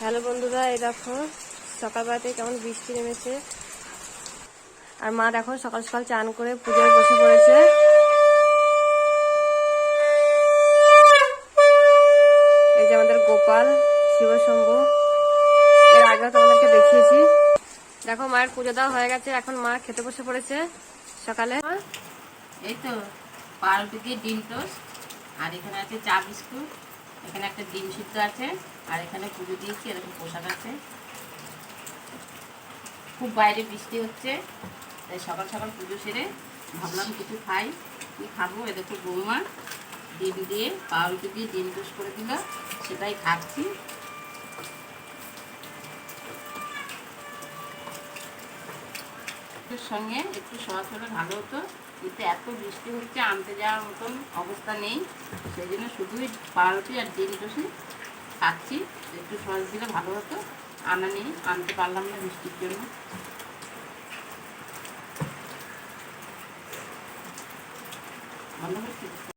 Hello বন্ধুরা, এই দেখো সকালবেলাতে কেমন বৃষ্টি নেমেছে। আর মা দেখো সকাল সকাল চান করে পুজোয় বসে পড়েছে। এই যে আমাদের গোপাল শিবশম্ভু, এর আগেও তোমাদেরকে দেখিয়েছি। দেখো মায়ের পুজো দেওয়া হয়ে গেছে, এখন মা খেতে বসে পড়েছে সকালে। এই তো পাউরুটি দিয়ে ডিম টোস্ট, আর এখানে আছে চা বিস্কুট, এখানে একটা ডিম সিদ্ধ আছে, আর এখানে পুজো দিয়েছি, এরকম পোশাক আছে। খুব বাইরে বৃষ্টি হচ্ছে, তাই সকাল সকাল পুজো সেরে ভাবলাম কিছু খাই। কি খাবো? এ দেখো বৌমা ডিম দিয়ে পাউরুটি দিয়ে ডিম টোস্ট করে দিল, সেটাই খাচ্ছি। সঙ্গে একটু সস হলে ভালো হতো, কিন্তু এত বৃষ্টি হচ্ছে আনতে যাওয়ার মতন অবস্থা নেই, সেই জন্য শুধুই পাউরুটি আর ডিম টোস্ট খাচ্ছি। একটু সস দিলে ভালো হতো, আনা নেই, আনতে পারলাম না বৃষ্টির জন্য। বন্ধ করছি।